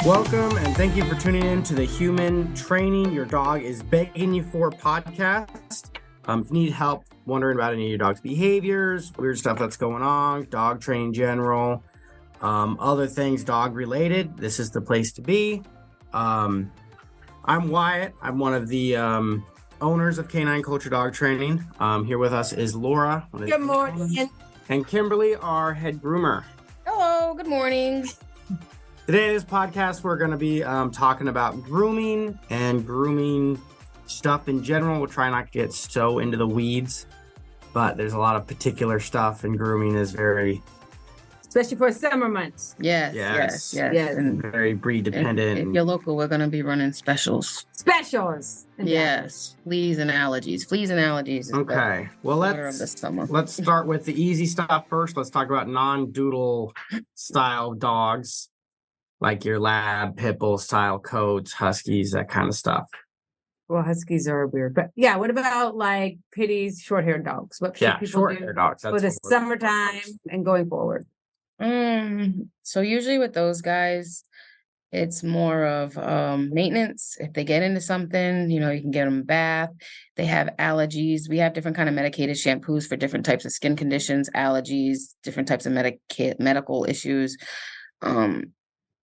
Welcome and thank you for tuning in to the Human Training Your Dog is Begging You For podcast. If you need help wondering about any of your dog's behaviors, weird stuff that's going on, dog training in general, other things dog related, this is the place to be. I'm Wyatt. I'm one of the owners of Canine Culture Dog Training. Here with us is Laura. Good morning. And Kimberly, our head groomer. Hello, good morning. Today in this podcast, we're going to be talking about grooming and grooming stuff in general. We'll try not to get so into the weeds, but there's a lot of particular stuff, and grooming is very... Especially for summer months. Yes. And very breed dependent. If you're local, we're going to be running specials. Yes. Fleas and allergies. Is okay. Well, let's start with the easy stuff first. Let's talk about non-doodle style dogs, like your lab, pit bull style coats, huskies, that kind of stuff. Well, huskies are weird, but yeah. What about like pitties, short-haired dogs? What should people short-haired dogs for the summertime and going forward? So usually with those guys, it's more of maintenance. If they get into something, you can get them a bath. They have allergies. We have different kind of medicated shampoos for different types of skin conditions, allergies, different types of medical issues.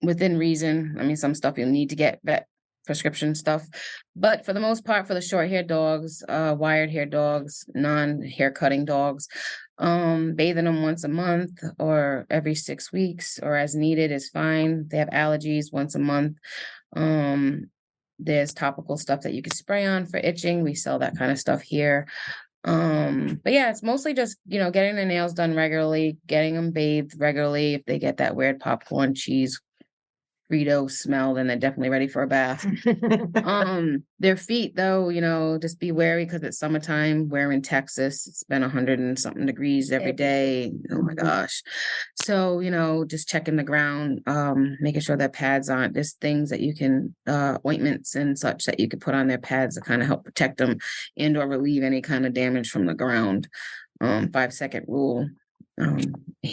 Within reason. I mean, some stuff you'll need to get vet prescription stuff, but for the most part, for the short-haired dogs, wired-haired dogs, non-hair cutting dogs, bathing them once a month or every 6 weeks or as needed is fine. They have allergies once a month. There's topical stuff that you can spray on for itching. We sell that kind of stuff here. But yeah, it's mostly just, getting their nails done regularly, getting them bathed regularly. If they get that weird popcorn cheese Frito smell, then they're definitely ready for a bath. Their feet, though, just be wary because it's summertime. We're in Texas. It's been 100 and something degrees every day. Oh my gosh. So, just checking the ground, making sure that pads aren't. There's things that you can, ointments and such that you could put on their pads to kind of help protect them and or relieve any kind of damage from the ground. 5-second rule.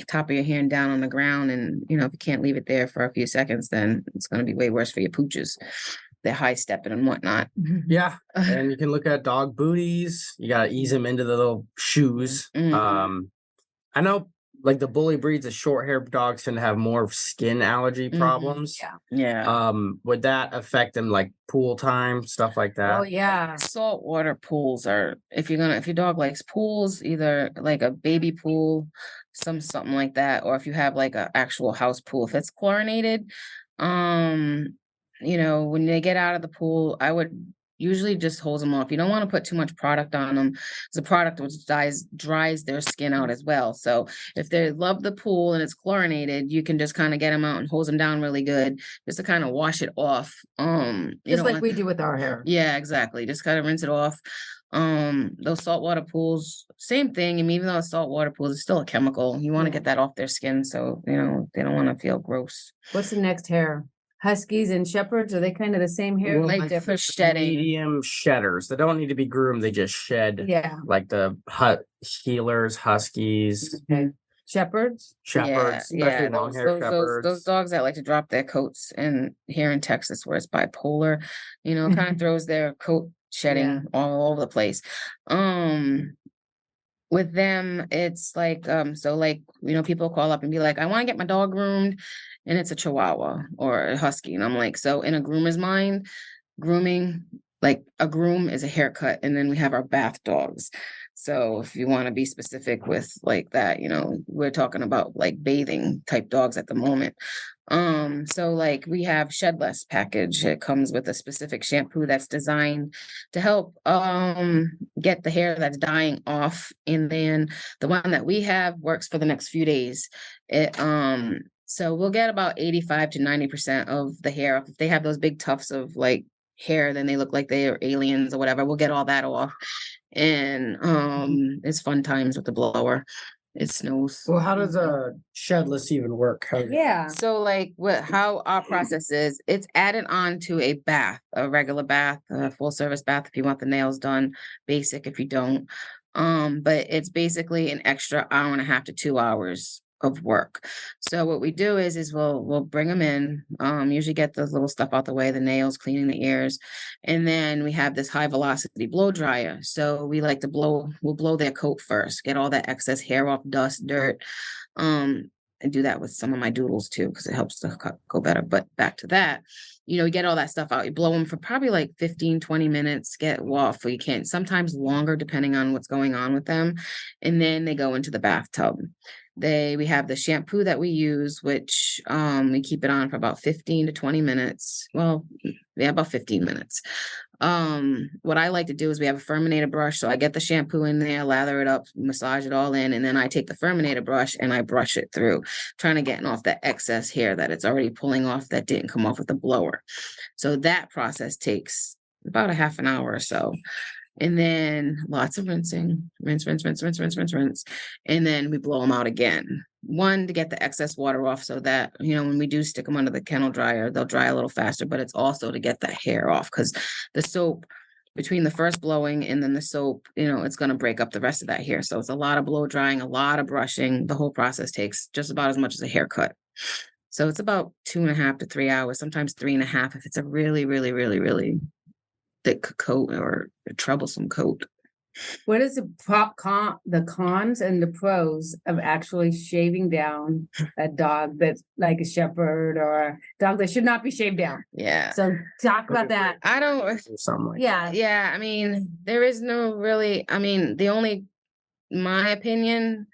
Top of your hand down on the ground, and if you can't leave it there for a few seconds, then it's going to be way worse for your pooches. They're high stepping and whatnot. Yeah, and you can look at dog booties. You got to ease them into the little shoes. I know, like the bully breeds of short-haired dogs tend to have more skin allergy problems. Yeah. Would that affect them, like pool time, stuff like that? Oh yeah. Saltwater pools are, if your dog likes pools, either like a baby pool, something like that, or if you have like an actual house pool, if it's chlorinated, when they get out of the pool, I would usually just hose them off. You don't want to put too much product on them. It's a product which dries their skin out as well. So if they love the pool and it's chlorinated, you can just kind of get them out and hose them down really good, just to kind of wash it off. Just like we do with our hair. Yeah, exactly. Just kind of rinse it off. Those saltwater pools, same thing. I mean, even though it's saltwater pools, it's still a chemical. You want to get that off their skin, so they don't want to feel gross. What's the next hair? Huskies and shepherds, are they kind of the same hair? Well, like for shedding. Medium shedders. They don't need to be groomed. They just shed. Yeah. Like the healers, huskies. Okay. Shepherds, especially long-haired shepherds. Those dogs that like to drop their coats, and here in Texas where it's bipolar, kind of throws their coat shedding all over the place. With them, it's like, people call up and be like, I want to get my dog groomed, and it's a Chihuahua or a Husky. And I'm like, so in a groomer's mind, grooming, like a groom is a haircut, and then we have our bath dogs. So if you want to be specific with like that, we're talking about like bathing type dogs at the moment. So like we have Shed Less package. It comes with a specific shampoo that's designed to help get the hair that's dying off. And then the one that we have works for the next few days. So we'll get about 85 to 90% of the hair. If they have those big tufts of like hair, then they look like they are aliens or whatever. We'll get all that off. And it's fun times with the blower. It snows. Well, how does a shedless even work? So like how our process is, it's added on to a bath, a regular bath, a full service bath if you want the nails done, basic if you don't. But it's basically an extra hour and a half to 2 hours of work. So what we do is we'll bring them in, usually get the little stuff out the way, the nails, cleaning the ears, and then we have this high velocity blow dryer. So we like to we'll blow their coat first, get all that excess hair off, dust, dirt. And do that with some of my doodles too, because it helps to go better. But back to that, you get all that stuff out. You blow them for probably like 15, 20 minutes, get off, or you can't, sometimes longer, depending on what's going on with them. And then they go into the bathtub. We have the shampoo that we use, which we keep it on for about 15 to 20 minutes. Well, yeah, about 15 minutes. What I like to do is we have a Furminator brush. So I get the shampoo in there, lather it up, massage it all in, and then I take the Furminator brush and I brush it through, trying to get off that excess hair that it's already pulling off that didn't come off with the blower. So that process takes about a half an hour or so. And then lots of rinsing, rinse. And then we blow them out again. One, to get the excess water off so that, when we do stick them under the kennel dryer, they'll dry a little faster, but it's also to get the hair off, because the soap, between the first blowing and then the soap, it's going to break up the rest of that hair. So it's a lot of blow drying, a lot of brushing. The whole process takes just about as much as a haircut. So it's about 2.5 to 3 hours, sometimes 3.5 if it's a really, really, really, really thick coat or a troublesome coat. What is the cons and the pros of actually shaving down a dog that's like a shepherd or a dog that should not be shaved down? Yeah. So talk about that. I don't. Something like Yeah. I mean, there is no really. I mean, my opinion,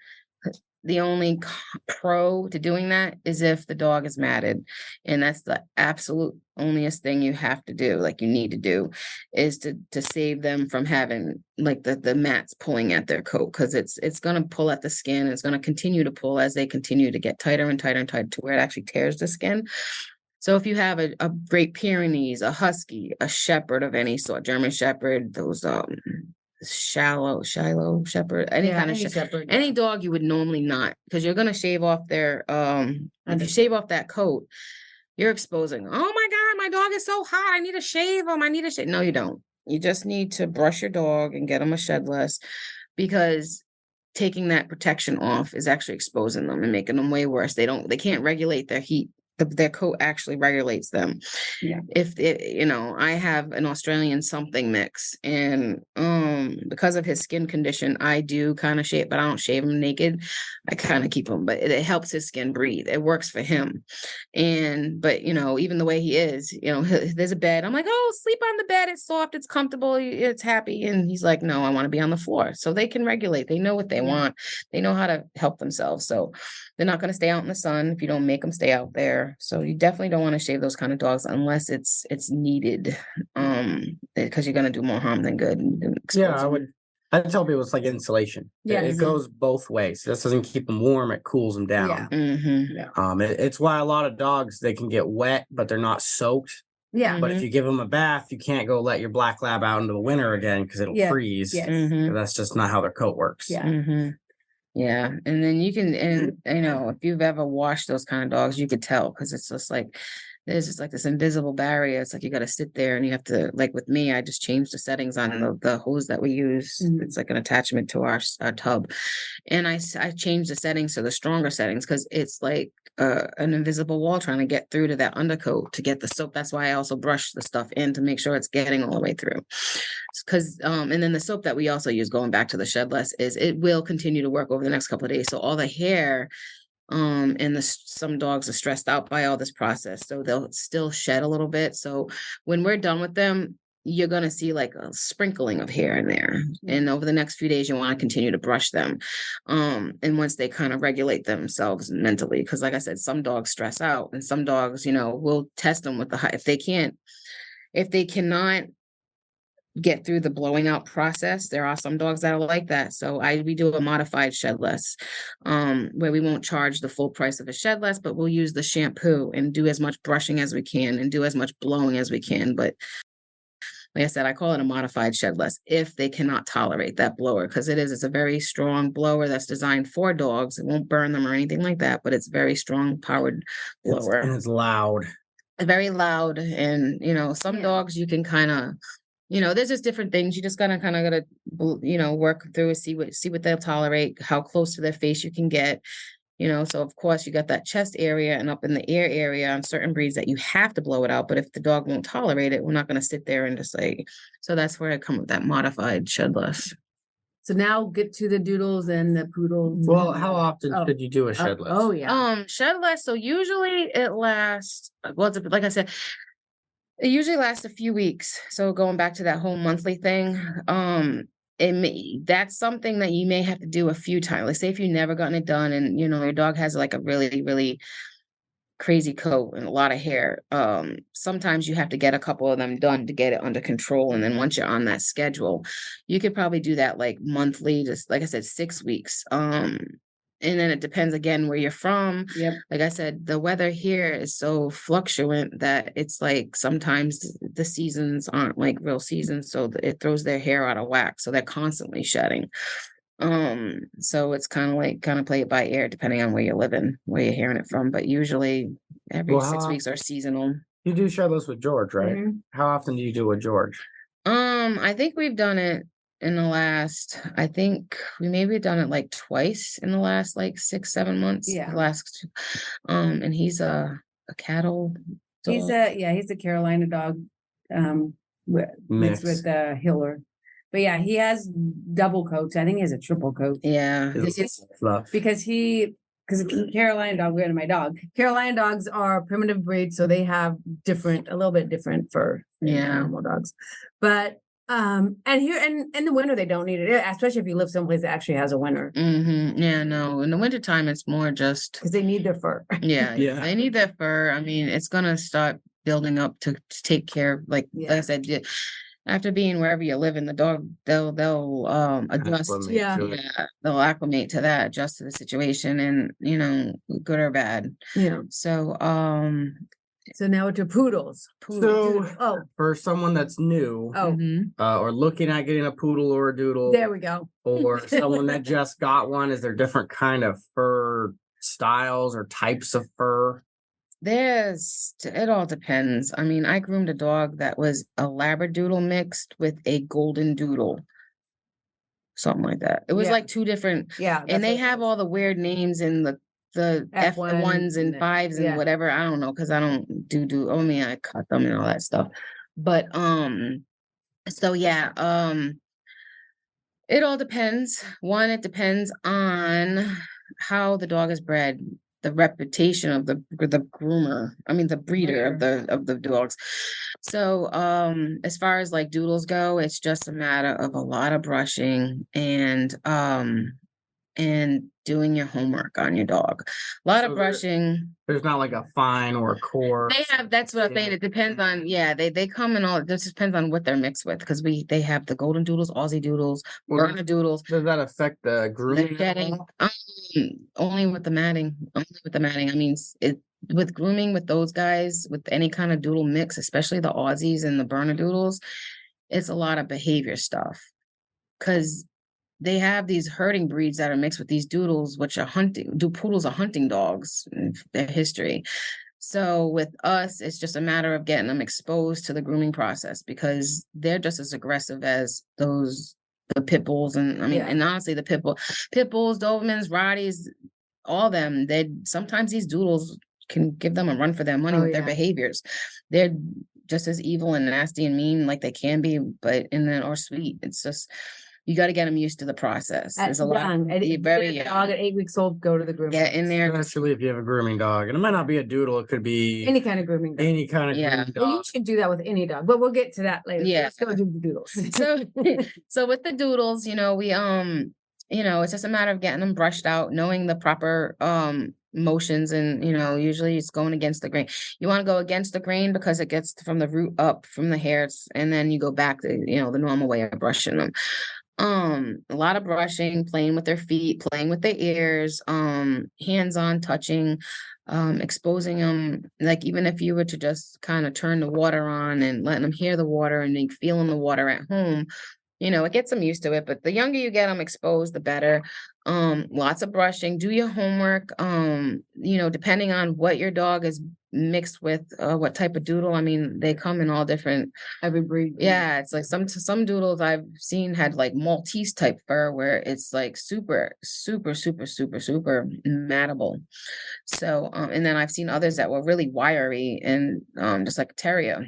the only pro to doing that is if the dog is matted, and that's the absolute onlyest thing you have to do, like you need to do, is to save them from having like the mats pulling at their coat, because it's going to pull at the skin. It's going to continue to pull as they continue to get tighter and tighter and tighter to where it actually tears the skin. So if you have a Great Pyrenees, a Husky, a Shepherd of any sort, German Shepherd, those Shiloh Shepherd, any kind of shepherd, any dog you would normally not, because you're going to shave off their if you shave off that coat, you're exposing, oh my God, my dog is so hot, I need to shave him, no, you don't. You just need to brush your dog and get them a shedless, because taking that protection off is actually exposing them and making them way worse. They can't regulate their heat. Their coat actually regulates them. Yeah. If I have an Australian something mix, and because of his skin condition, I do kind of shave, but I don't shave him naked. I kind of keep him, but it helps his skin breathe. It works for him. But even the way he is, there's a bed. I'm like, oh, sleep on the bed. It's soft. It's comfortable. It's happy. And he's like, no, I want to be on the floor. So they can regulate. They know what they want. They know how to help themselves. So they're not going to stay out in the sun if you don't make them stay out there. So you definitely don't want to shave those kind of dogs unless it's needed, because you're going to do more harm than good. I'd tell people it's like insulation. Yeah. It goes both ways. This doesn't keep them warm, it cools them down. Yeah. Mm-hmm. It's why a lot of dogs, they can get wet, but they're not soaked. Yeah. But if you give them a bath, you can't go let your black lab out into the winter again, because it'll freeze. Yes. Mm-hmm. That's just not how their coat works. Yeah. Mm-hmm. Yeah. And then you can, and if you've ever washed those kind of dogs, you could tell, because it's just like, there's just like this invisible barrier. It's like you got to sit there and you have to, like with me, I just changed the settings on the hose that we use. Mm-hmm. It's like an attachment to our tub. And I changed the settings to the stronger settings, because it's like an invisible wall trying to get through to that undercoat to get the soap. That's why I also brush the stuff in to make sure it's getting all the way through. Because and then the soap that we also use, going back to the shedless, is it will continue to work over the next couple of days. So all the hair, and some dogs are stressed out by all this process, so they'll still shed a little bit. So when we're done with them, you're going to see like a sprinkling of hair in there. And over the next few days, you want to continue to brush them. And once they kind of regulate themselves mentally, because like I said, some dogs stress out, and some dogs, we'll test them with the high. If they cannot get through the blowing out process, there are some dogs that are like that. So we do a modified shedless, where we won't charge the full price of a shedless, but we'll use the shampoo and do as much brushing as we can and do as much blowing as we can. But like I said, I call it a modified shedless if they cannot tolerate that blower, because it's a very strong blower that's designed for dogs. It won't burn them or anything like that, but it's very strong powered blower. And it's loud. Very loud. And some dogs you can kind of there's just different things. You just gotta work through, see what they'll tolerate, how close to their face you can get. So of course you got that chest area and up in the ear area on certain breeds that you have to blow it out. But if the dog won't tolerate it, we're not going to sit there and just so that's where I come with that modified shedless. So now get to the doodles and the poodles. Well, how often should you do a shedless? Oh yeah. Shedless. So usually it lasts, like I said, it usually lasts a few weeks. So going back to that whole monthly thing, that's something that you may have to do a few times. Like say if you've never gotten it done and your dog has like a really, really crazy coat and a lot of hair. Sometimes you have to get a couple of them done to get it under control. And then once you're on that schedule, you could probably do that like monthly, just like I said, 6 weeks. And then it depends again where you're from. Yep. Like I said, the weather here is so fluctuant that it's like sometimes the seasons aren't like real seasons. So it throws their hair out of whack. So they're constantly shedding. So it's kind of play it by ear depending on where you're living, where you're hearing it from. But usually every 6 weeks are seasonal. You do shedless with George, right? Mm-hmm. How often do you do with George? I think we've done it in the last, I think we maybe done it like twice in the last like 6-7 months. Yeah. And he's a cattle dog. He's a Carolina dog, mixed with the Hiller. But yeah, he has double coats. I think he has a triple coat. Yeah. Because Carolina dog, we're my dog. Carolina dogs are a primitive breed, so they have a little bit different fur than normal dogs. But and here in the winter they don't need it, especially if you live someplace that actually has a winter. Mm-hmm. Yeah, no. In the wintertime it's more just because they need their fur. Yeah. They need their fur. I mean, it's gonna start building up to take care, like I said, after being wherever you live in, the dog, they'll adjust. They'll acclimate to that, adjust to the situation, and good or bad. Yeah. So so now to poodles. So for someone that's new, or looking at getting a poodle or a doodle, there we go. Or someone that just got one, is there different kind of fur styles or types of fur? It all depends. I mean, I groomed a dog that was a Labradoodle mixed with a Golden Doodle. Something like that. It was like two different. Yeah. And they have all the weird names in the F1s and 5s and whatever. I don't know, because I don't do I cut them and all that stuff. But so it all depends. It depends on how the dog is bred, the reputation of the groomer, the breeder of the dogs. So as far as like doodles go, it's just a matter of a lot of brushing and doing your homework on your dog. A lot of brushing. There's not like a fine or a core. That's what I'm saying. It depends on, they come in all, it just depends on what they're mixed with, because they have the Golden Doodles, Aussie Doodles, Berner Doodles. Does that affect the grooming? The shedding, only with the matting. I mean, with grooming with those guys, with any kind of doodle mix, especially the Aussies and the Berner Doodles, it's a lot of behavior stuff. Because they have these herding breeds that are mixed with these doodles, which are poodles are hunting dogs in their history. So with us, it's just a matter of getting them exposed to the grooming process, because they're just as aggressive as the pit bulls. And and honestly, the pit bulls, Dobermans, Rotties, all of them, sometimes these doodles can give them a run for their money with their behaviors. They're just as evil and nasty and mean like they can be, or sweet. It's just, you got to get them used to the process. There's a lot. Dog at 8 weeks old, go to the grooming. Get in there. Especially if you have a grooming dog. And it might not be a doodle. It could be any kind of grooming dog. Any kind of grooming dog. Well, you should do that with any dog, but we'll get to that later. Yeah. Let's go do the doodles. So with the doodles, we, it's just a matter of getting them brushed out, knowing the proper, motions, and usually it's going against the grain. You want to go against the grain because it gets from the root up from the hairs, and then you go back to the normal way of brushing them. A lot of brushing, playing with their feet, playing with their ears, hands-on touching, exposing them. Like even if you were to just kind of turn the water on and letting them hear the water and then feeling the water at home, it gets them used to it. But the younger you get them exposed, the better. Lots of brushing. Do your homework. Depending on what your dog is mixed with what type of doodle. I mean, they come in all different. Every breed. Yeah, it's like some doodles I've seen had like Maltese type fur where it's like super mattable. So, and then I've seen others that were really wiry and just like a terrier.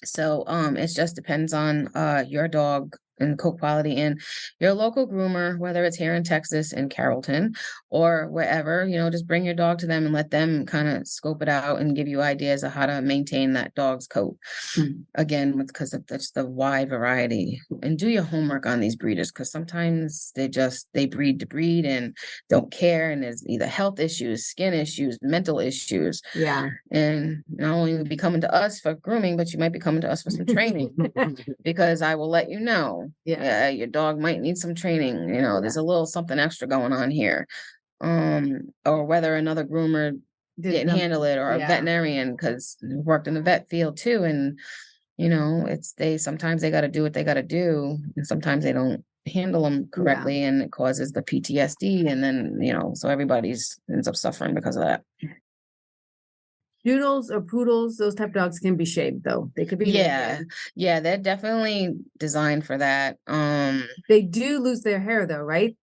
So it just depends on your dog and coat quality and your local groomer, whether it's here in Texas in Carrollton or wherever, just bring your dog to them and let them kind of scope it out and give you ideas of how to maintain that dog's coat. Again, because of that's the wide variety. And do your homework on these breeders, because sometimes they breed to breed and don't care, and there's either health issues, skin issues, mental issues. Yeah. And not only will you be coming to us for grooming, but you might be coming to us for some training, because I will let you know, your dog might need some training. There's a little something extra going on here. Or whether another groomer didn't handle it, or a veterinarian, because I worked in the vet field too. And, sometimes they got to do what they got to do. And sometimes they don't handle them correctly, and it causes the PTSD. And then, so everybody's ends up suffering because of that. Doodles or poodles, those type of dogs can be shaved though. They could be. Yeah, they're definitely designed for that. They do lose their hair though, right?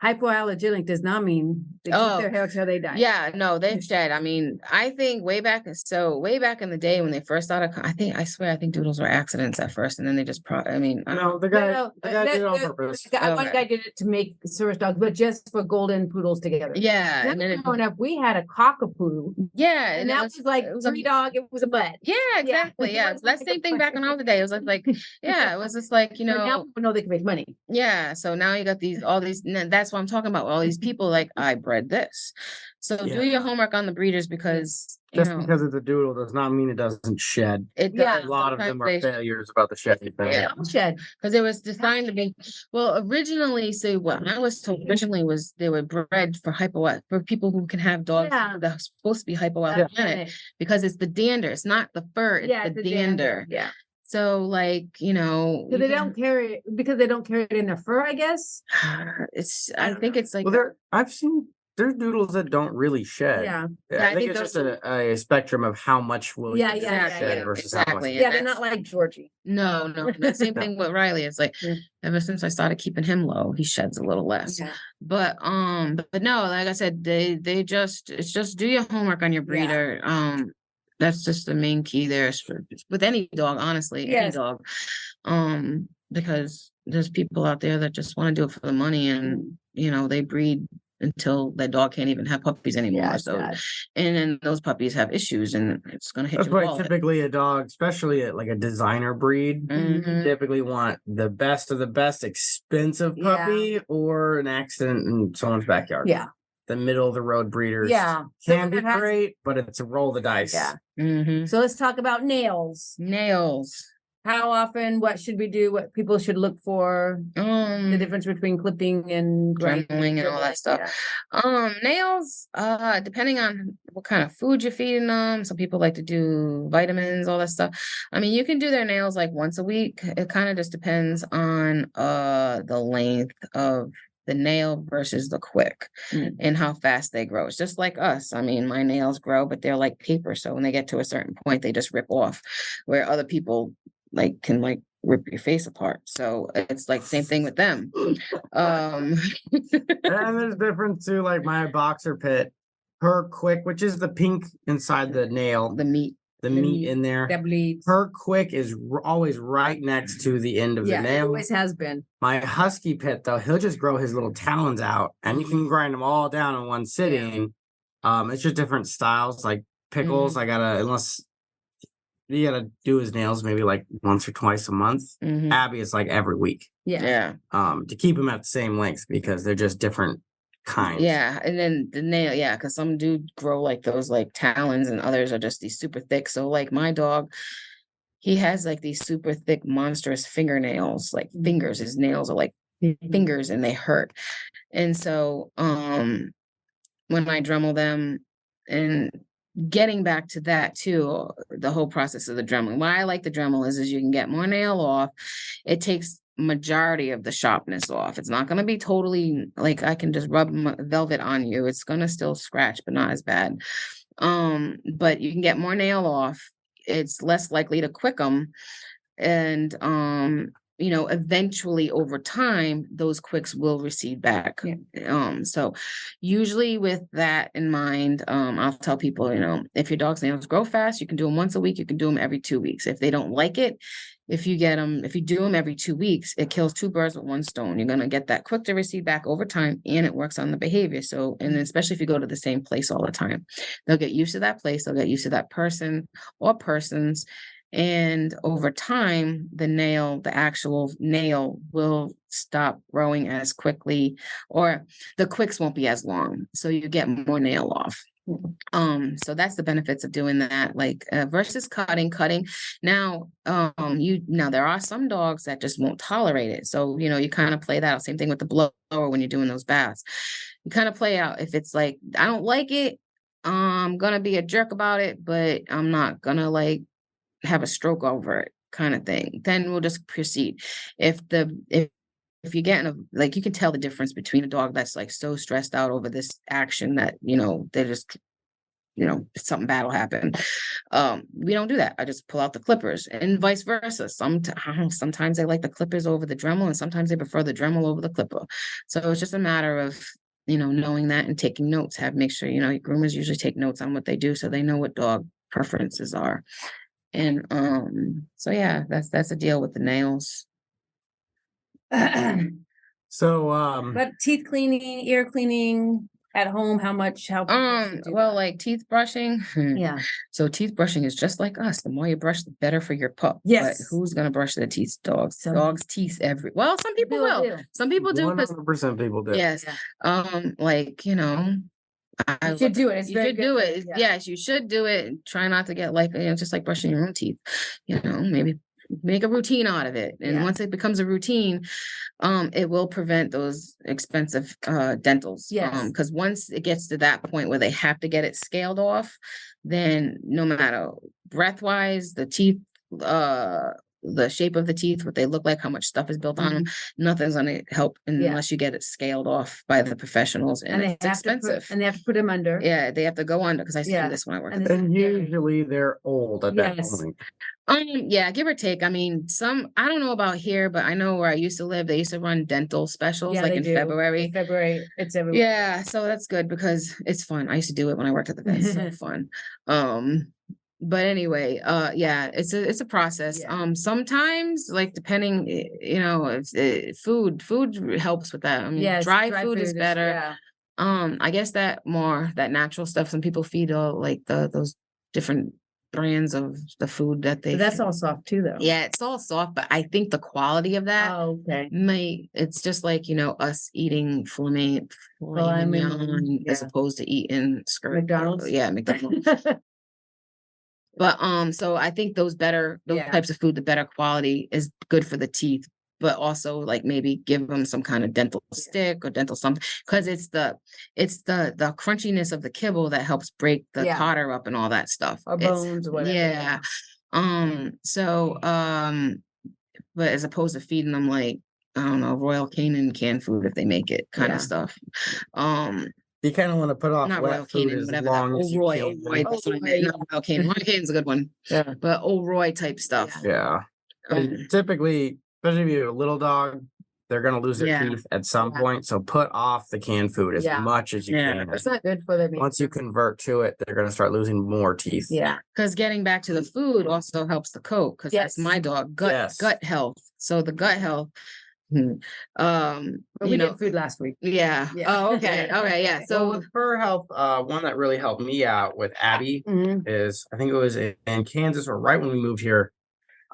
Hypoallergenic does not mean they keep their hair till they die. Yeah, no, they shed. I mean, I think way back in the day when they first started, I swear doodles were accidents at first, and then they just the guy did it on purpose. One guy did it to make service dogs, but just for golden poodles together. Yeah, and then growing up, we had a cockapoo. Yeah, and that was like three dog. It was a butt. Yeah, exactly. Yeah, so that same thing back in all the day. It was like, it was just like now people know they can make money. Yeah, so now you got all these. That's what I'm talking about. All these people like, I bred this. So do your homework on the breeders, because because it's a doodle does not mean it doesn't shed. It does. A lot of them are failures about the shedding thing. Yeah, shed, because it was designed to be. Well, originally, what I was told originally was they were bred for people who can have dogs that are supposed to be hypoallergenic, because it's the dander. It's not the fur. It's the dander. Yeah. So, so they don't carry it because they don't carry it in their fur, I guess. I think it's like. Well, I've seen there's doodles that don't really shed. Yeah. I think it's just a spectrum of how much will you shed versus how much. Yeah, they're not like Georgie. No. The same thing with Riley. It's like ever since I started keeping him low, he sheds a little less. Yeah. But no, like I said, it's just do your homework on your breeder. Yeah. That's just the main key there with any dog, honestly, any dog. Because there's people out there that just want to do it for the money, and they breed until that dog can't even have puppies anymore. And then those puppies have issues, and it's going to hit you. That's why typically a dog, especially like a designer breed, typically want the best of the best expensive puppy or an accident in someone's backyard. Yeah. The middle of the road breeders can be great, but it's a roll the dice. Yeah. So let's talk about nails. How often? What should we do? What people should look for? The difference between clipping and dremeling and all that stuff. Yeah. Nails, depending on what kind of food you're feeding them. Some people like to do vitamins, all that stuff. I mean, you can do their nails like once a week. It kind of just depends on the length of the nail versus the quick and how fast they grow. It's just like us. I mean, my nails grow, but they're like paper. So when they get to a certain point, they just rip off, where other people can rip your face apart. So it's like same thing with them. And there's difference too, like my boxer pit, her quick, which is the pink inside the nail, the meat in there. That bleeds. Her quick is always right next to the end of the nail. It always has been. My husky pit though, he'll just grow his little talons out, and you can grind them all down in one sitting. It's just different styles. Like Pickles, you gotta do his nails maybe like once or twice a month. Abby is like every week. Yeah. To keep him at the same length, because they're just different kinds. Yeah, and then the nail, because some do grow like those like talons, and others are just these super thick. So like my dog, he has like these super thick, monstrous fingernails, like fingers. His nails are like fingers, and they hurt. And so when I Dremel them, and getting back to that too, the whole process of the Dremel. Why I like the Dremel is you can get more nail off. It takes majority of the sharpness off. It's not going to be totally like I can just rub velvet on you. It's going to still scratch, but not as bad. But you can get more nail off. It's less likely to quick them. And, eventually over time, those quicks will recede back. So usually with that in mind, I'll tell people, if your dog's nails grow fast, you can do them once a week. You can do them every 2 weeks. If they don't like it, if you do them every 2 weeks, it kills 2 birds with 1 stone. You're going to get that quick to recede back over time, and it works on the behavior. So, and especially if you go to the same place all the time, they'll get used to that place. They'll get used to that person or persons. And over time, the actual nail will stop growing as quickly, or the quicks won't be as long. So you get more nail off. So that's the benefits of doing that, like versus cutting. Now, there are some dogs that just won't tolerate it. So, you kind of play that out. Same thing with the blower when you're doing those baths. You kind of play out if it's like, I don't like it, I'm gonna be a jerk about it, but I'm not gonna like have a stroke over it kind of thing. Then we'll just proceed. If you're getting you can tell the difference between a dog that's like so stressed out over this action that, they're just, something bad will happen. We don't do that. I just pull out the clippers and vice versa. Sometimes they like the clippers over the Dremel, and sometimes they prefer the Dremel over the clipper. So it's just a matter of, knowing that and taking notes. Make sure, your groomers usually take notes on what they do so they know what dog preferences are. And so yeah, that's a deal with the nails. So but teeth cleaning, ear cleaning at home, how like teeth brushing. Yeah. So teeth brushing is just like us. The more you brush, the better for your pup. Yes. But who's gonna brush their teeth? Dogs. Dogs' teeth some people will. Some people do. 100% people do. Yes. You should do it. You should do it. Yes, you should do it. Try not to get just like brushing your own teeth. Maybe make a routine out of it. And once it becomes a routine, it will prevent those expensive dentals. Yes. Because once it gets to that point where they have to get it scaled off, then no matter breath-wise, the teeth, the shape of the teeth, what they look like, how much stuff is built on them, nothing's going to help unless you get it scaled off by the professionals, and it's expensive. And they have to put them under. Yeah, they have to go under, because I see this when I work. And usually they're old at that point. Yeah, give or take. I don't know about here, but I know where I used to live, they used to run dental specials in February. It's everywhere. Yeah, so that's good because it's fun. I used to do it when I worked at the vet. It's so fun. But anyway, it's a process. Yeah. Sometimes, depending, if food helps with that. Dry food is better. I guess that natural stuff. Some people feed those different brands of the food that they. But that's all soft too, though. Yeah, it's all soft, but I think the quality of that. Oh, okay. It's just like us eating filet mignon as opposed to eating McDonald's. Yeah, McDonald's. But so I think those types of food, the better quality is good for the teeth, but also maybe give them some kind of dental stick or dental something, because it's the crunchiness of the kibble that helps break the tartar up and all that stuff. Or bones or whatever. Yeah. But as opposed to feeding them I don't know, Royal Canin canned food if they make it kind of stuff. You kind of want to put off not wet Royal food Canin, as whatever. long as Roy, that's what I meant. Not Royal Canin. Royal Canin's a good one. Yeah. But Old Roy type stuff. Yeah. Typically, especially if you have a little dog, they're going to lose their teeth at some point. So put off the canned food as much as you can. It's not good for them. Once you convert to it, they're going to start losing more teeth. Yeah. Because getting back to the food also helps the coat, because that's my dog. Gut health. So the gut health. We did food last week. Yeah. Oh, okay. Okay. Yeah. So with her health, one that really helped me out with Abby is, I think it was in Kansas, or right when we moved here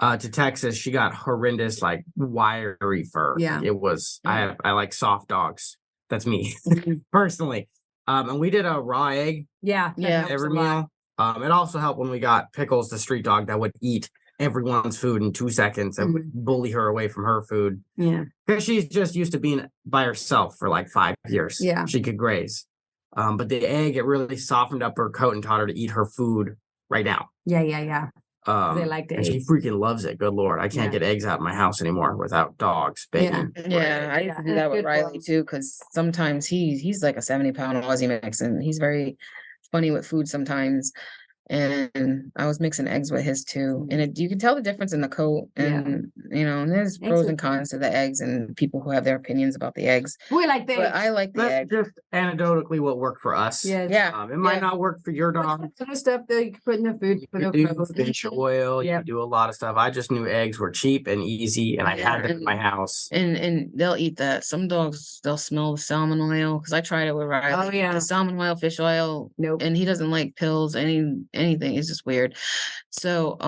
to Texas, she got horrendous, wiry fur. Yeah. It was, I like soft dogs. That's me personally. And we did a raw egg. Yeah. Every meal. It also helped when we got Pickles, the street dog that would eat everyone's food in 2 seconds and would bully her away from her food. Yeah. Because she's just used to being by herself for 5 years. Yeah. She could graze. But the egg, it really softened up her coat and taught her to eat her food right now. Yeah. They liked it. And she freaking loves it. Good Lord. I can't get eggs out of my house anymore without dogs begging. Yeah. I used to do that with Riley too, because sometimes he's like a 70-pound Aussie mix, and he's very funny with food sometimes. And I was mixing eggs with his too. And you can tell the difference in the coat. And, and there's pros and cons to the eggs and people who have their opinions about the eggs. We like the eggs. I like the eggs. Just anecdotally what worked for us. Yeah. It might not work for your dog. Other stuff that you can put in the food. You do fish oil. You do a lot of stuff. I just knew eggs were cheap and easy, and I had them in my house. And they'll eat that. Some dogs, they'll smell the salmon oil, because I tried it with Riley. Oh, yeah. The salmon oil, fish oil. Nope. And he doesn't like pills, anything. It's just weird. So,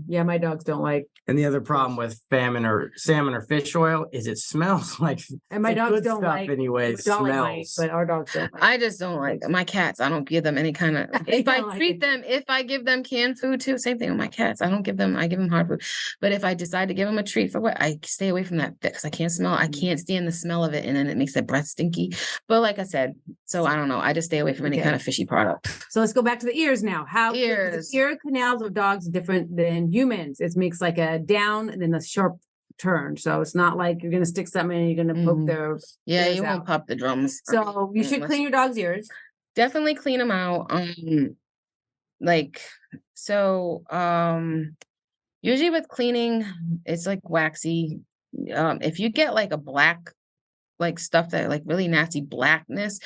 yeah, my dogs don't like. And the other problem with salmon or fish oil is it smells like. And my dogs don't like. Anyway, it smells. Like, but our dogs don't. Like. I just don't like my cats. I don't give them any kind of. If I treat them, if I give them canned food too, same thing with my cats. I give them hard food. But if I decide to give them a treat for what, I stay away from that because I can't smell. I can't stand the smell of it, and then it makes their breath stinky. But like I said, so I don't know. I just stay away from any kind of fishy product. So let's go back to the ears now. How ears? The ear canals of dogs different than humans. It makes like a down and then a sharp turn. So it's not like you're going to stick something and you're going to poke their you won't pop the drums. So you should clean your dog's ears. Definitely clean them out. Usually with cleaning, it's like waxy. If you get like a black stuff that like really nasty blackness,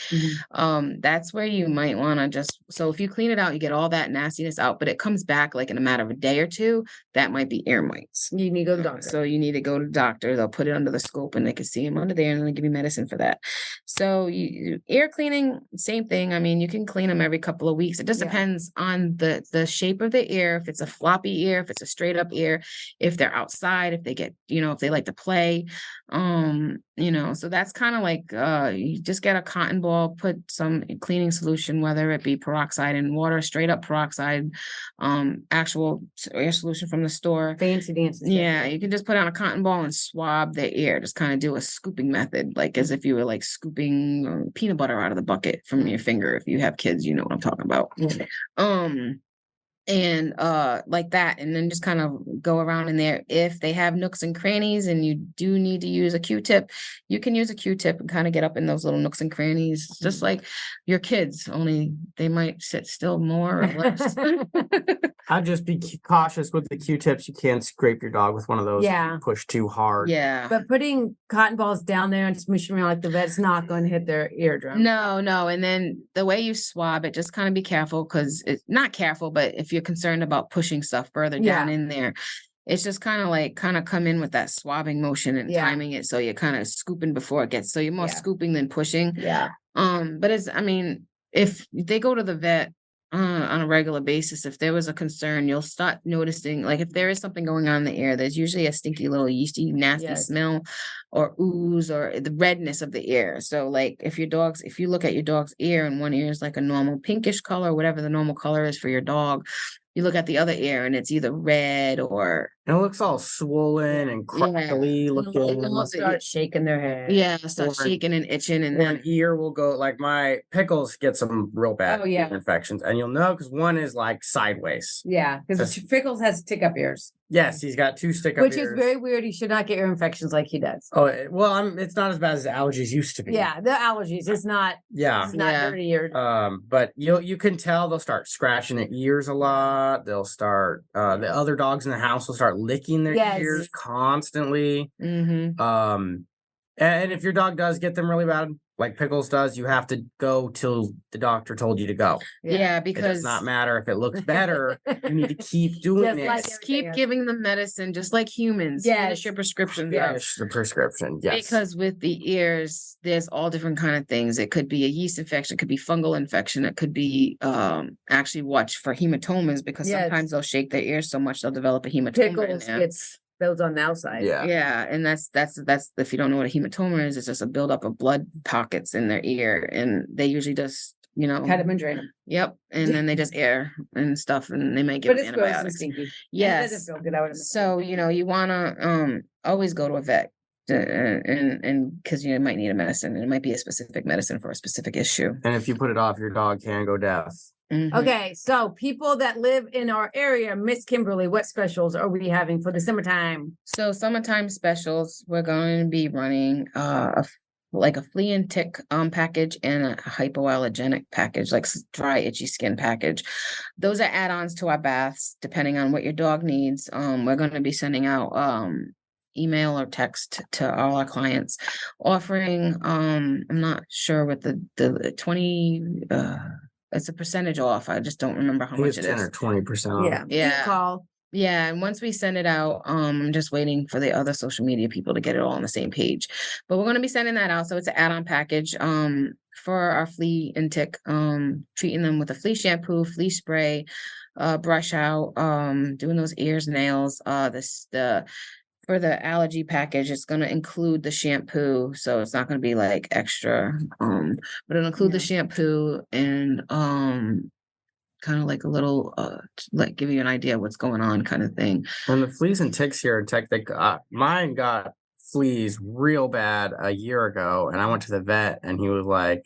that's where you might want to just, so if you clean it out, you get all that nastiness out, but it comes back like in a matter of a day or two, that might be ear mites. You need to go to the doctor. So you need to go to the doctor. They'll put it under the scope and they can see them under there and they'll give you medicine for that. So ear cleaning, same thing. I mean, you can clean them every couple of weeks. It just depends on the shape of the ear. If it's a floppy ear, if it's a straight up ear, if they're outside, if they get, if they like to play, so that's kind of like, you just get a cotton ball, put some cleaning solution, whether it be peroxide and water, straight up peroxide, actual air solution from the store. Fancy dances. Yeah. You can just put on a cotton ball and swab the ear. Just kind of do a scooping method, like as if you were like scooping peanut butter out of the bucket from your finger. If you have kids, you know what I'm talking about. And like that, and then just kind of go around in there. If they have nooks and crannies and you do need to use a Q-tip, you can use a Q-tip and kind of get up in those little nooks and crannies, just like your kids, only they might sit still more or less. I'd just be cautious with the Q-tips. You can't scrape your dog with one of those. Yeah. If you push too hard. Yeah. But putting cotton balls down there and smooshing around like the vet's not going to hit their eardrum. No. And then the way you swab it, just kind of be careful, because it's not careful, but if you're concerned about pushing stuff further down in there, it's just kind of come in with that swabbing motion and timing it. So you're kind of scooping before it gets, so you're more scooping than pushing. Yeah. But if they go to the vet on a regular basis, if there was a concern, you'll start noticing, like if there is something going on in the ear, there's usually a stinky little yeasty, nasty smell or ooze or the redness of the ear. So like if you look at your dog's ear and one ear is like a normal pinkish color, whatever the normal color is for your dog, you look at the other ear and it's either red or it looks all swollen and crackly looking. They'll start shaking their head. Yeah, start shaking and itching, and then ear will go, like my Pickles get some real bad ear infections, and you'll know because one is like sideways. Yeah, because Pickles has stick-up ears. Yes, he's got two stick-up ears. Which is very weird. He should not get ear infections like he does. Oh, well, it's not as bad as allergies used to be. Yeah, the allergies. It's not. Yeah. It's not dirty ears. But you can tell they'll start scratching their ears a lot. They'll start, the other dogs in the house will start licking their ears constantly. And if your dog does get them really bad, like Pickles does, you have to go till the doctor told you to go. Yeah, because it does not matter if it looks better. You need to keep doing it. Like keep giving them medicine, just like humans. Finish your prescription. Finish the prescription. Yes. Because with the ears, there's all different kind of things. It could be a yeast infection, it could be fungal infection, it could be actually watch for hematomas, because sometimes they'll shake their ears so much they'll develop a hematoma. Pickles gets those on the outside. Yeah. And that's if you don't know what a hematoma is, it's just a buildup of blood pockets in their ear, and they usually just cut them and drain them. Yep. And then they just air and stuff, and they might give them antibiotics. Yes. It doesn't feel good. I would so you want to always go to a vet, and because you might need a medicine, and it might be a specific medicine for a specific issue. And if you put it off, your dog can go deaf. Okay, so people that live in our area, Miss Kimberly, what specials are we having for the summertime? So summertime specials, we're going to be running like a flea and tick package and a hypoallergenic package, like dry itchy skin package. Those are add-ons to our baths depending on what your dog needs. We're going to be sending out email or text to all our clients offering I'm not sure what the 20 it's a percentage off. I just don't remember how much it 10 is. or 20% off. Yeah. Yeah. Call. Yeah, and once we send it out, I'm just waiting for the other social media people to get it all on the same page. But we're going to be sending that out. So it's an add-on package for our flea and tick, treating them with a flea shampoo, flea spray, brush out, doing those ears, nails. For the allergy package, it's going to include the shampoo, so it's not going to be like extra. But it'll include the shampoo and kind of like a little like give you an idea of what's going on kind of thing. And the fleas and ticks here in Tech, mine got fleas real bad a year ago, and I went to the vet and he was like,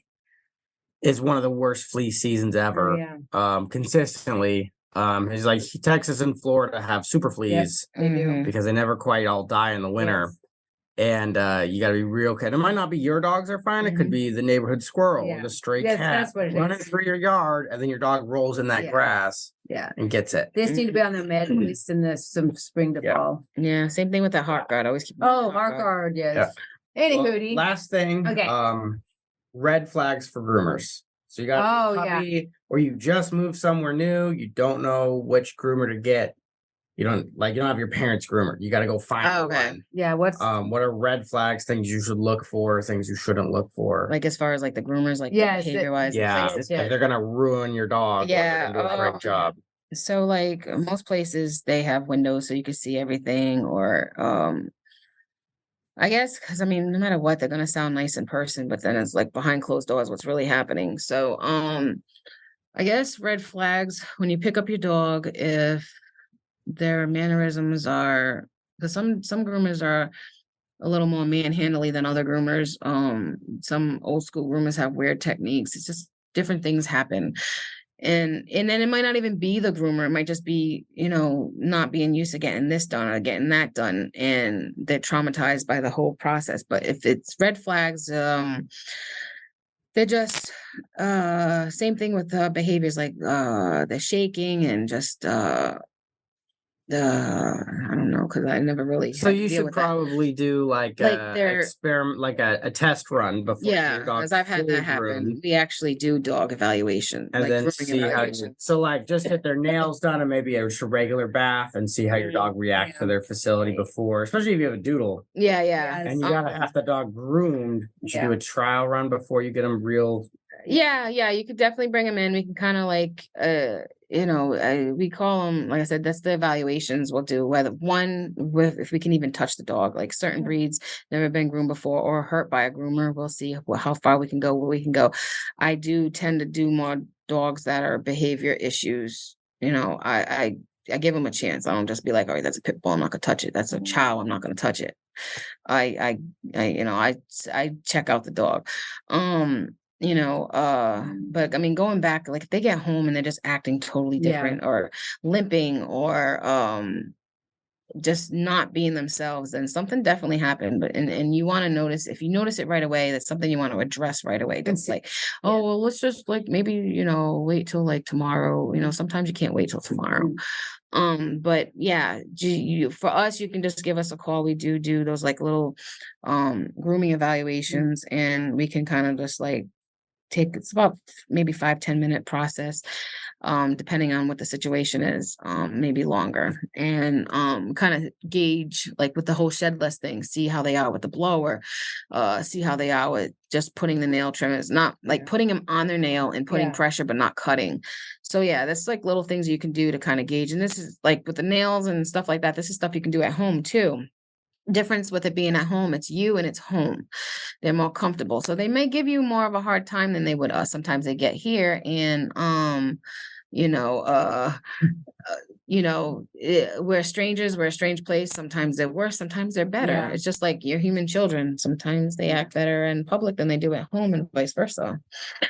it's one of the worst flea seasons ever. Consistently. He's like, Texas and Florida have super fleas They do. because they never quite all die in the winter. Yes. And you got to be real careful. It might not be your dogs are fine. It could be the neighborhood squirrel or the stray cat That's what it running is. through your yard, and then your dog rolls in that grass and gets it. They just need to be on their med at least in the some spring to fall. Yeah, same thing with the heart guard. I always keep Heart guard, yes. Anywho, last thing, red flags for groomers. So you got a puppy or you just moved somewhere new, you don't know which groomer to get. You don't have your parents' groomer. You got to go find one. Yeah, what are red flags, things you should look for, things you shouldn't look for? Like as far as like the groomers, like behavior wise. If they're gonna ruin your dog, they're gonna do a great job. So like most places they have windows so you can see everything, or I guess because I mean no matter what they're gonna sound nice in person, but then it's like behind closed doors what's really happening. So I guess red flags when you pick up your dog, if their mannerisms are, because some groomers are a little more manhandly than other groomers. Some old school groomers have weird techniques. It's just different things happen. And then it might not even be the groomer. It might just be, not being used to getting this done or getting that done. And they're traumatized by the whole process. But if it's red flags, they're just same thing with behaviors like the shaking and just I don't know, because I never really. So you should probably do like a experiment, like a test run before. Yeah, because I've had that happen. We actually do dog evaluation and then see how. So like just get their nails done and maybe a regular bath and see how your dog reacts to their facility before, especially if you have a doodle. Yeah. And you gotta have the dog groomed. You should do a trial run before you get them real. Yeah, you could definitely bring them in. We can kind of like, we call them, like I said, that's the evaluations we'll do. If we can even touch the dog, like certain breeds never been groomed before or hurt by a groomer. We'll see how far we can go, where we can go. I do tend to do more dogs that are behavior issues. I give them a chance. I don't just be like, all right, that's a pit bull, I'm not gonna touch it. That's a chow, I'm not gonna touch it. I check out the dog. But I mean, going back, like if they get home and they're just acting totally different or limping or just not being themselves, then something definitely happened. But and you want to notice, if you notice it right away, that's something you want to address right away. Don't like, well, let's just like maybe wait till like tomorrow. Sometimes you can't wait till tomorrow. But yeah, for us, you can just give us a call. We do those like little grooming evaluations, and we can kind of just like it's about maybe 5-10 minute process, depending on what the situation is, maybe longer, and kind of gauge like with the whole shedless thing, see how they are with the blower, see how they are with just putting the nail trimmers, not like putting them on their nail and putting pressure but not cutting. So yeah, that's like little things you can do to kind of gauge. And this is like with the nails and stuff like that, this is stuff you can do at home too. Difference with it being at home, it's you and it's home. They're more comfortable, so they may give you more of a hard time than they would us. Sometimes they get here and we're strangers, we're a strange place. Sometimes they're worse, sometimes they're better. It's just like your human children. Sometimes they act better in public than they do at home, and vice versa.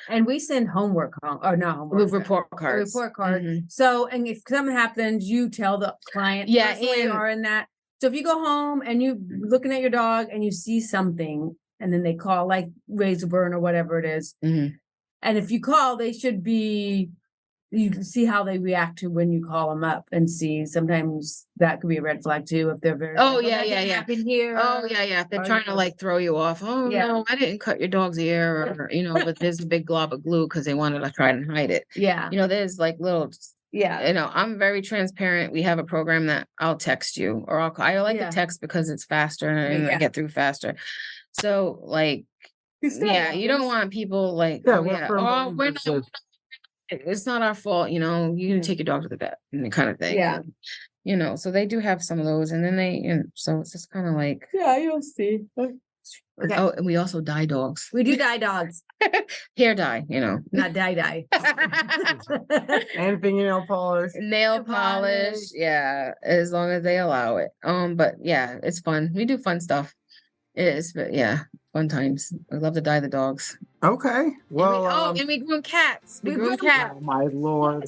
And we send homework home, or not homework, with report cards. A report card. Mm-hmm. So, and if something happens, you tell the client personally or in that. So if you go home and you looking at your dog and you see something, and then they call like razor burn or whatever it is. Mhm. And if you call, they should be, you can see how they react to when you call them up and see. Sometimes that could be a red flag too if they're very. Oh, like, yeah, that yeah, didn't yeah. happen here. Oh yeah. If they're Or, trying you to know, like throw you off. Oh Yeah. no, I didn't cut your dog's ear, or but there's a big glob of glue because they wanted to try and hide it. Yeah. There's like little. Yeah. I'm very transparent. We have a program that I'll text you, or I like Yeah. to text because it's faster and I Yeah. get through faster. So like, you don't want people like, it's not our fault, you can take your dog to the vet and kind of thing. Yeah. So they do have some of those, and then so it's just kind of like, Yeah, you'll see. Okay. oh, and we also dye dogs. We do dye dogs. Hair dye, Not dye. And fingernail polish. Nail polish, yeah, as long as they allow it. But yeah, it's fun. We do fun stuff. It is, but yeah, fun times. I love to dye the dogs. Okay. Well, and we groom cats. We groom oh cats. my Lord.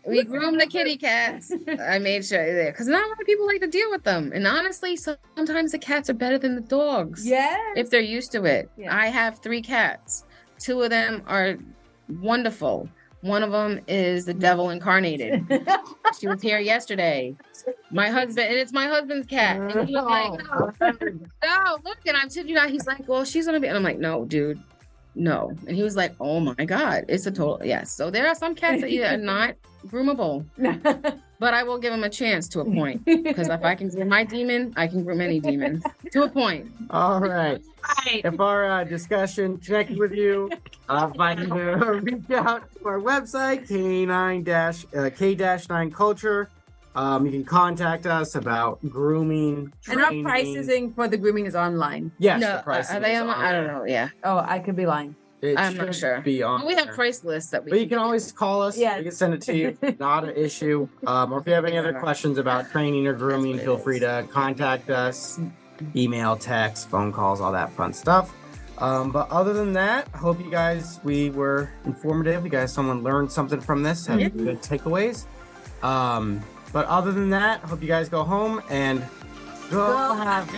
We groom the kitty cats. I made sure there because not a lot of people like to deal with them. And honestly, sometimes the cats are better than the dogs. Yeah. If they're used to it. Yeah. I have 3 cats. 2 of them are wonderful. One of them is the devil incarnated. She was here yesterday. My husband, and it's my husband's cat. And he was like, no, look, and I'm telling you guys, he's like, well, she's gonna be, and I'm like, no, dude, no. And he was like, oh my God, it's a total, yes. So there are some cats that are not groomable, but I will give them a chance to a point. Because if I can groom my demon, I can groom any demon to a point. All right. If our discussion connected with you, if I can reach out to our website, K-9 Culture. You can contact us about grooming. And our pricing for the grooming is online. Yes, No, the pricing are they is on? on I don't there. know. Yeah, Oh, I could be lying. I'm not should sure. Be on Well, we have there. price lists that But you can always call us. Yes. We can send it to you. Not an issue. Or if you have any other questions about training or grooming, feel free to contact us. Email, text, phone calls, all that fun stuff. But other than that, I hope we were informative. You guys, someone learned something from this. Have good takeaways. But other than that, I hope you guys go home and go have a